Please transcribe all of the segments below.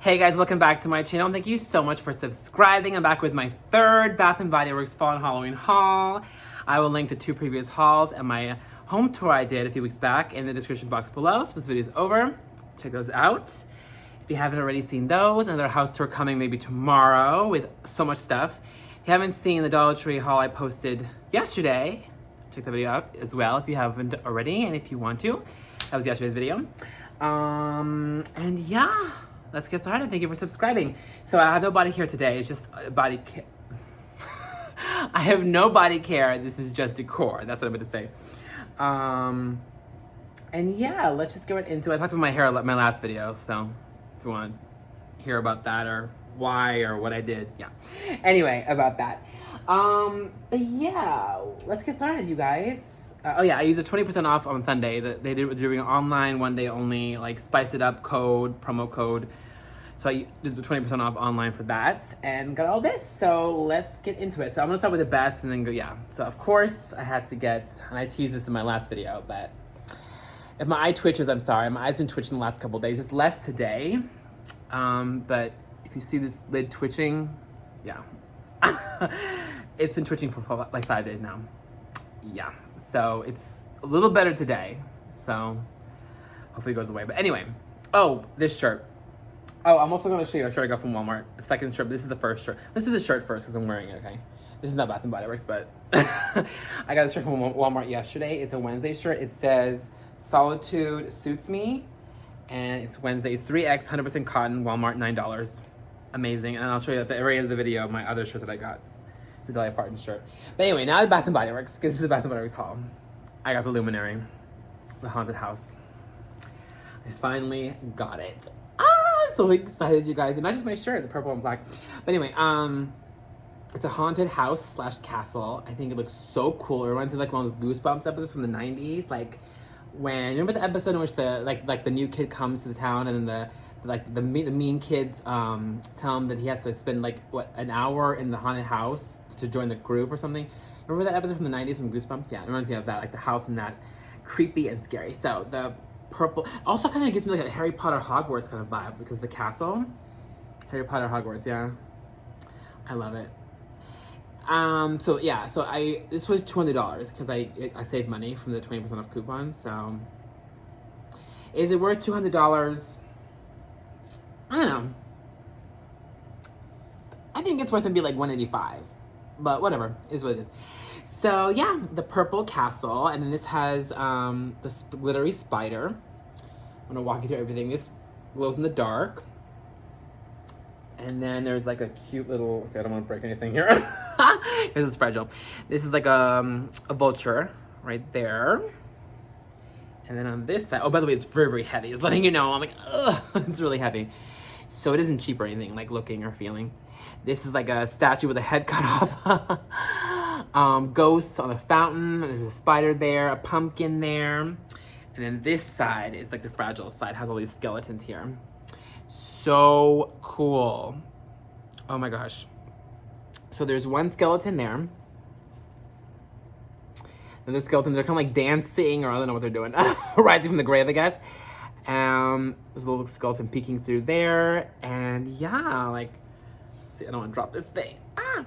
Hey guys, welcome back to my channel. Thank you so much for subscribing. I'm back with my third Bath & Body Works Fall and Halloween haul. I will link the two previous hauls and my home tour I did a few weeks back in the description box below. So this video is over. Check those out. If you haven't already seen those, another house tour coming maybe tomorrow with so much stuff. If you haven't seen the Dollar Tree haul I posted yesterday, check the video out as well if you haven't already and if you want to. That was yesterday's video. And yeah. Let's get started. Thank you for subscribing. So I have no body care today. It's just body care. I have no body care. This is just decor. That's what I'm going to say. And yeah, let's just get into it. I talked about my hair in my last video. So if you want to hear about that or why or what I did. Yeah. Anyway, about that. But yeah, let's get started, you guys. Oh yeah, I used a 20% off on Sunday. They did doing an online, one day only, like spice it up code, promo code. So I did the 20% off online for that and got all this. So let's get into it. So I'm gonna start with the best and then go, yeah. So of course I had to get, and I teased this in my last video, but if my eye twitches, I'm sorry. My eye's been twitching the last couple of days. It's less today, but if you see this lid twitching, yeah. It's been twitching for like 5 days now. Yeah, so it's a little better today, so hopefully it goes away. But anyway, oh, this shirt. Oh, I'm also going to show you a shirt I got from Walmart. The second shirt, this is the first shirt. This is the shirt first because I'm wearing it, okay? This is not Bath & Body Works, but I got this shirt from Walmart yesterday. It's a Wednesday shirt. It says, Solitude Suits Me, and it's Wednesdays, 3X, 100% cotton, Walmart, $9. Amazing, and I'll show you at the very end of the video my other shirt that I got. It's a Dolly Parton shirt. But anyway, now the Bath & Body Works, because this is the Bath & Body Works haul. I got the Luminary, the haunted house. I finally got it. I'm so excited, you guys. It matches my shirt, the purple and black. But anyway, it's a haunted house / castle. I think it looks so cool. It reminds me of like one of those Goosebumps episodes from the 90s. Like when, remember the episode in which the like the new kid comes to the town and then the mean kids tell him that he has to spend like an hour in the haunted house to join the group or something. Remember that episode from the 90s from Goosebumps? Yeah, it reminds me of that, like the house and that creepy and scary. So the purple also kind of gives me like a Harry Potter Hogwarts kind of vibe because the castle, Harry Potter Hogwarts, yeah, I love it. So yeah, so this was $200 because I saved money from the 20% off coupon. So is it worth $200? I don't know. I think it's worth it to be like $185, but whatever, it is what it is. So yeah, the purple castle, and then this has the glittery spider. I'm gonna walk you through everything. This glows in the dark. And then there's like a cute little, okay, I don't want to break anything here. This is fragile. This is like a vulture right there. And then on this side, oh, by the way, it's very, very heavy. It's letting you know, I'm like, ugh, it's really heavy. So it isn't cheap or anything, like looking or feeling. This is like a statue with a head cut off. Ghosts on a fountain. There's a spider there, a pumpkin there. And then this side is like the fragile side, has all these skeletons here. So cool. Oh my gosh. So there's one skeleton there. Another skeleton, they're kind of like dancing, or I don't know what they're doing. Rising from the grave, I guess. There's a little skeleton peeking through there. And yeah, like, see, I don't want to drop this thing.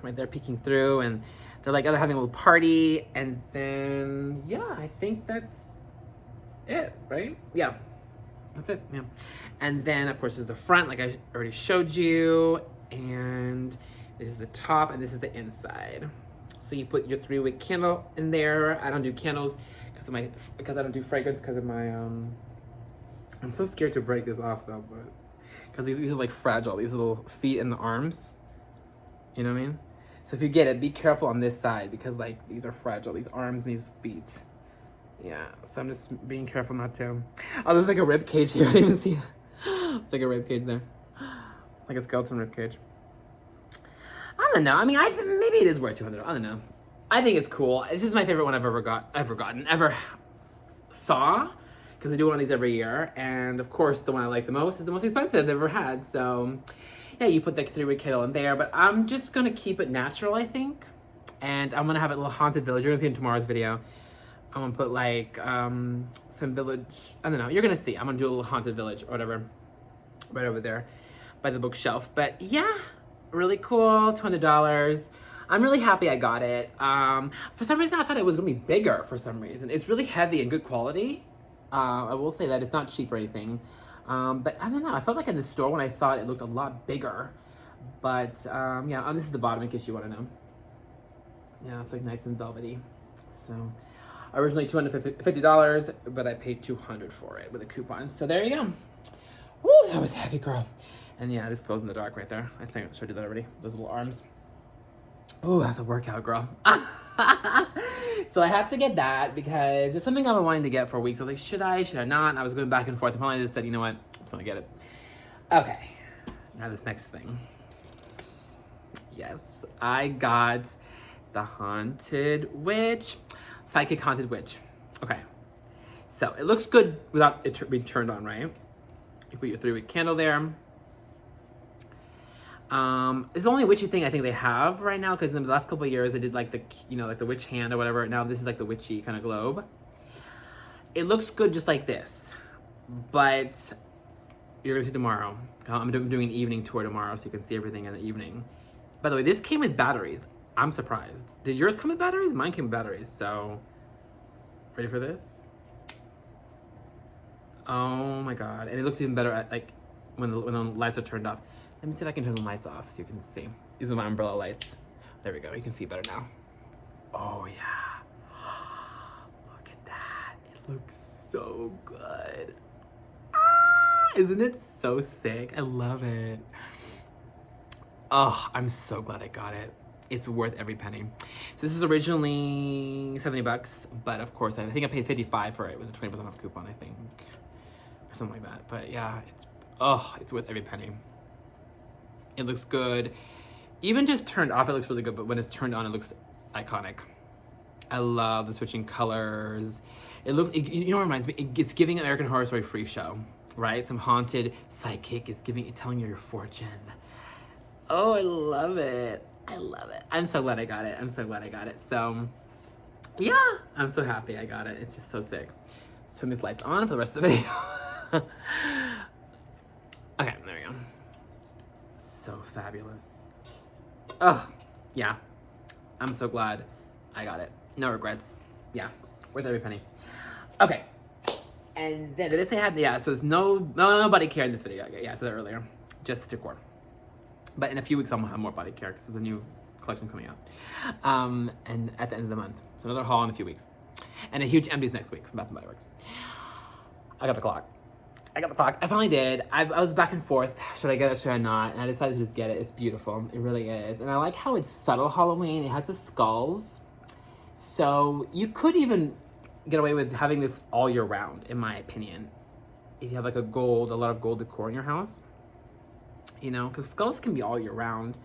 Right there peeking through. And they're like, they're having a little party. And then, yeah, I think that's it, right? Yeah, that's it, yeah. And then, of course, there's the front, like I already showed you. And this is the top, and this is the inside. So you put your 3-wick candle in there. I don't do candles because I don't do fragrance because of my, I'm so scared to break this off though, but because these are like fragile, these little feet and the arms. You know what I mean? So if you get it, be careful on this side because like these are fragile, these arms and these feet. Yeah, so I'm just being careful not to. Oh, there's like a rib cage here. I didn't even see it. It's like a rib cage there. Like a skeleton rib cage. I don't know. I mean, maybe it is worth $200. I don't know. I think it's cool. This is my favorite one I've ever saw, because I do one of these every year. And of course, the one I like the most is the most expensive I've ever had. So yeah, you put like 3-wick candle in there, but I'm just gonna keep it natural, I think. And I'm gonna have a little haunted village. You're gonna see in tomorrow's video. I'm gonna put like some village. I don't know. You're gonna see. I'm gonna do a little haunted village or whatever, right over there. by the bookshelf. But yeah, really cool, $200. I'm really happy I got it. For some reason, I thought it was gonna be bigger for some reason. It's really heavy and good quality. I will say that it's not cheap or anything. But I don't know, I felt like in the store when I saw it, it looked a lot bigger. But yeah, this is the bottom in case you wanna know. Yeah, it's like nice and velvety. So originally $250, but I paid $200 for it with a coupon. So there you go. Woo, that was heavy, girl. And yeah, this glows in the dark right there. I think I showed you that already. Those little arms. Oh, that's a workout, girl. So I had to get that because it's something I've been wanting to get for weeks. I was like, should I not? And I was going back and forth. And finally I just said, you know what? I'm just gonna get it. Okay, now this next thing. Yes, I got the Haunted Witch. Psychic Haunted Witch. Okay, so it looks good without it being turned on, right? You put your 3-wick candle there. It's the only witchy thing I think they have right now, because in the last couple of years they did like the, you know, like the witch hand or whatever. Now this is like the witchy kind of globe. It looks good just like this, but you're gonna see tomorrow. I'm doing an evening tour tomorrow, so you can see everything in the evening. By the way, this came with batteries. I'm surprised. Did yours come with batteries? Mine came with batteries. So, ready for this? Oh my god! And it looks even better at like when the lights are turned off. Let me see if I can turn the lights off so you can see. These are my umbrella lights. There we go. You can see better now. Oh yeah! Look at that! It looks so good. Isn't it so sick? I love it. Oh, I'm so glad I got it. It's worth every penny. So this is originally $70, but of course I think I paid $55 for it with a 20% off coupon, I think, or something like that. But yeah, it's worth every penny. It looks good. Even just turned off, it looks really good, but when it's turned on, it looks iconic. I love the switching colors. It looks, you know what it reminds me? It's giving an American Horror Story Freak Show, right? Some haunted psychic is telling you your fortune. Oh, I love it. I love it. I'm so glad I got it. I'm so glad I got it. So, yeah, I'm so happy I got it. It's just so sick. Let's turn these lights on for the rest of the video. Okay, there we go. So fabulous. Oh, yeah. I'm so glad I got it. No regrets. Yeah, worth every penny. Okay. And then, did I say I had, yeah, so there's nobody care in this video. Yeah, I said that earlier. Just decor. But in a few weeks, I'm gonna have more body care because there's a new collection coming out. And at the end of the month. So another haul in a few weeks. And a huge empties next week from Bath & Body Works. I got the clock. I finally did. I was back and forth. Should I get it? Should I not? And I decided to just get it. It's beautiful. It really is. And I like how it's subtle Halloween. It has the skulls. So you could even get away with having this all year round, in my opinion. If you have like a lot of gold decor in your house. You know, because skulls can be all year round,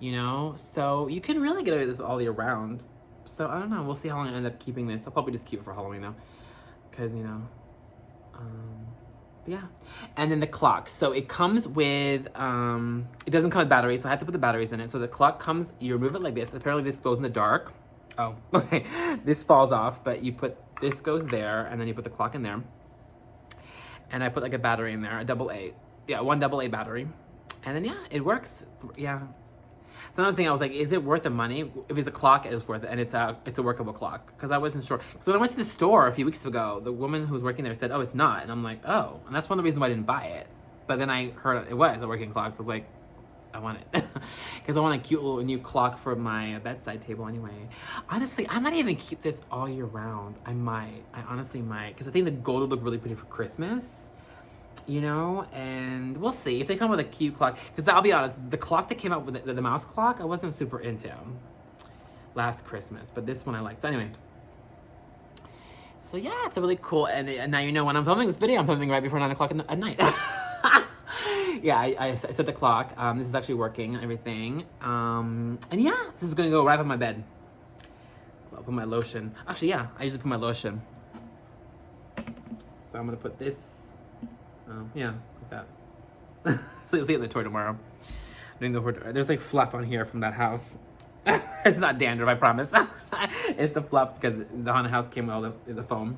you know? So you can really get away with this all year round. So I don't know. We'll see how long I end up keeping this. I'll probably just keep it for Halloween though. Because, you know, yeah. And then the clock. So it comes with, it doesn't come with batteries. So I had to put the batteries in it. So the clock comes, you remove it like this. Apparently this glows in the dark. Oh, okay. This falls off, but you put, this goes there, and then you put the clock in there. And I put like a battery in there, a AA. Yeah, one AA battery. And then, yeah, it works. Yeah. So another thing, I was like, is it worth the money? If it's a clock, it's worth it. And it's a workable clock. Because I wasn't sure. So when I went to the store a few weeks ago, the woman who was working there said, oh, it's not. And I'm like, oh. And that's one of the reasons why I didn't buy it. But then I heard it was a working clock. So I was like, I want it. Because I want a cute little new clock for my bedside table anyway. Honestly, I might even keep this all year round. I honestly might. Because I think the gold would look really pretty for Christmas. You know, and we'll see if they come with a cute clock. Because I'll be honest, the clock that came out with the mouse clock, I wasn't super into last Christmas. But this one I liked. So anyway. So yeah, it's a really cool. And now you know when I'm filming this video, I'm filming right before 9 o'clock at night. Yeah, I set the clock. This is actually working and everything. And yeah, this is going to go right on my bed. I'll put my lotion. Actually, yeah, I usually put my lotion. So I'm going to put this. Yeah, like that. So you'll see it in the tour tomorrow. There's like fluff on here from that house. It's not dandruff, I promise. It's the fluff because the haunted house came with all the foam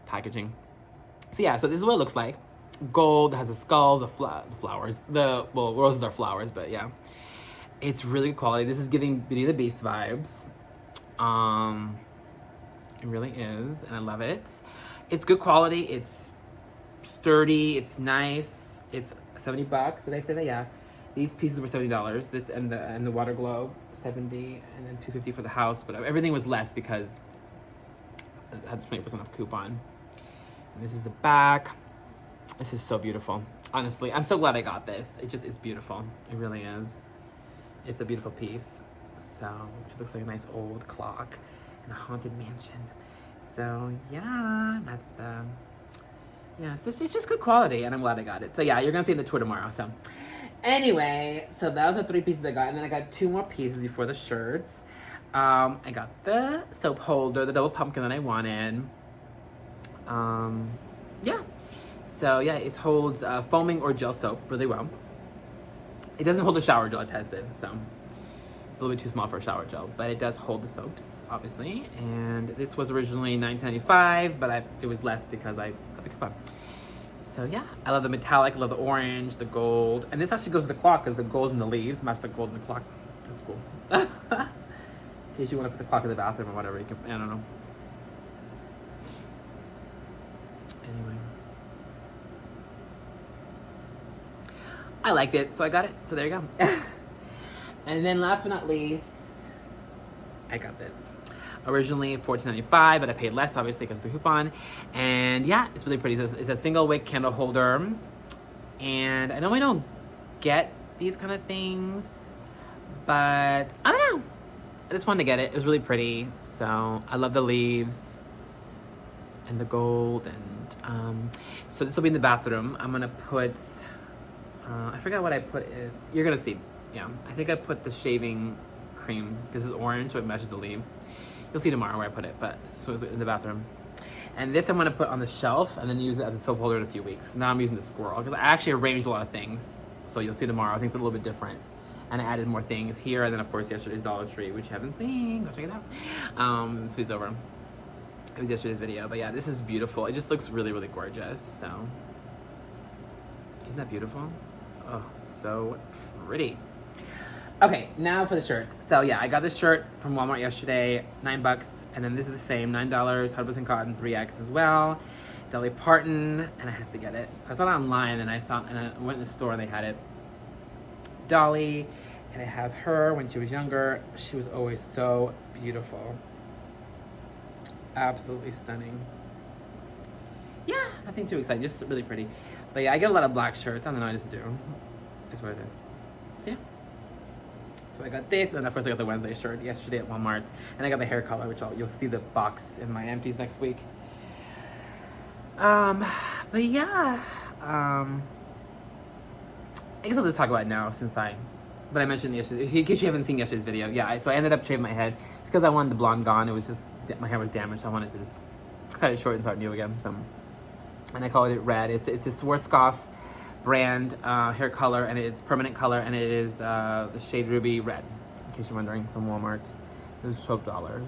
packaging. So yeah, so this is what it looks like. gold. It has the skulls, the flowers. Roses are flowers, but yeah. It's really good quality. This is giving Beauty and the Beast vibes. It really is, and I love it. It's good quality. It's sturdy. It's nice. It's $70. Did I say that? Yeah. These pieces were $70. This and the water globe, $70, and then $250 for the house. But everything was less because it had 20% off coupon. And this is the back. This is so beautiful. Honestly, I'm so glad I got this. It's beautiful. It really is. It's a beautiful piece. So it looks like a nice old clock in a haunted mansion. So yeah, that's it's just good quality, and I'm glad I got it. So yeah, you're gonna see the tour tomorrow. So anyway, so those are 3 pieces I got, and then I got 2 more pieces before the shirts. I got the soap holder, the double pumpkin that I wanted. Yeah. So yeah, it holds foaming or gel soap really well. It doesn't hold a shower gel, I tested, so it's a little bit too small for a shower gel, but it does hold the soaps, obviously. And this was originally $19.95, but it was less because I got the coupon. So yeah, I love the metallic, I love the orange, the gold, and this actually goes with the clock because the gold and the leaves match the gold and the clock. That's cool. In case you want to put the clock in the bathroom or whatever, you can. I don't know. Anyway. I liked it, so I got it. So there you go. And then last but not least, I got this. Originally $14.95, but I paid less, obviously, because of the coupon. And yeah, it's really pretty. It's a single wick candle holder. And I know we don't get these kind of things, but I don't know. I just wanted to get it. It was really pretty. So I love the leaves and the gold. And so this will be in the bathroom. I'm going to put... I forgot what I put in. You're gonna see. Yeah, I think I put the shaving cream. This is orange, so it matches the leaves. You'll see tomorrow where I put it, but so it's in the bathroom. And this I'm gonna put on the shelf and then use it as a soap holder in a few weeks. Now I'm using the squirrel because I actually arranged a lot of things. So you'll see tomorrow. I think it's a little bit different. And I added more things here, and then of course yesterday's Dollar Tree, which you haven't seen. Go check it out. Sweet's over. It was yesterday's video, but yeah, this is beautiful. It just looks really, really gorgeous. So isn't that beautiful? Oh, so pretty. Okay, now for the shirts. So yeah, I got this shirt from Walmart yesterday, $9, and then this is the same, $9, 100% cotton, 3X as well. Dolly Parton, and I had to get it. I saw it online, and I went in the store and they had it. Dolly, and it has her when she was younger. She was always so beautiful. Absolutely stunning. Yeah, nothing too exciting, just really pretty. But yeah, I get a lot of black shirts. I don't know, I just do. It's what it is. So yeah. So I got this, and then of course I got the Wednesday shirt yesterday at Walmart. And I got the hair color, which you'll see the box in my empties next week. But yeah. I guess I'll just talk about it now but I mentioned yesterday, in case you haven't seen yesterday's video. Yeah, so I ended up shaving my head just because I wanted the blonde gone. It was just, my hair was damaged, so I wanted to just cut it short and start new again. So, and I called it red. It's a Schwarzkopf brand hair color, and it's permanent color, and it is the shade Ruby Red, in case you're wondering, from Walmart. It was $12.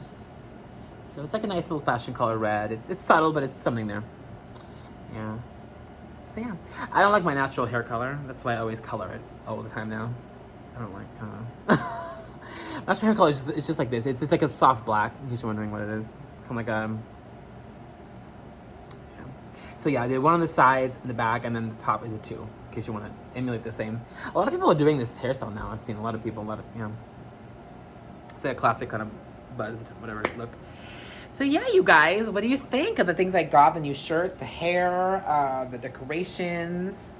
So it's like a nice little fashion color red. It's subtle, but it's something there. Yeah. So yeah, I don't like my natural hair color. That's why I always color it all the time now. I don't like natural hair color is just like this. It's like a soft black, in case you're wondering what it is. Kind of like yeah. So yeah, I did one on the sides and the back, and then the top is a 2, in case you want to emulate the same. A lot of people are doing this hairstyle now. I've seen a lot of people, it's like a classic kind of buzzed, whatever look. So yeah, you guys, what do you think of the things I got? The new shirts, the hair, the decorations.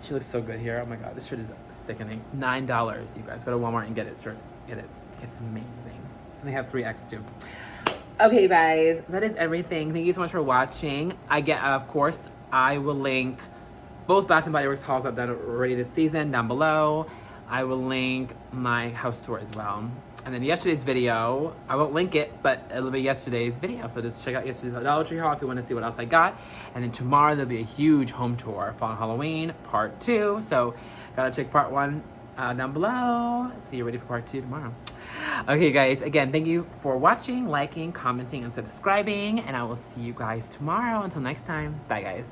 She looks so good here. Oh my God, this shirt is sickening. $9, you guys. Go to Walmart and get it, shirt. Get it. It's amazing. And they have 3X too. Okay, you guys, that is everything. Thank you so much for watching. Of course, I will link both Bath & Body Works hauls I've done already this season down below. I will link my house tour as well. And then yesterday's video, I won't link it, but it'll be yesterday's video. So just check out yesterday's Dollar Tree haul if you want to see what else I got. And then tomorrow there'll be a huge home tour, Fall and Halloween, part 2. So gotta check part 1 down below. See you ready for part 2 tomorrow. Okay, guys, again, thank you for watching, liking, commenting, and subscribing. And I will see you guys tomorrow. Until next time, bye, guys.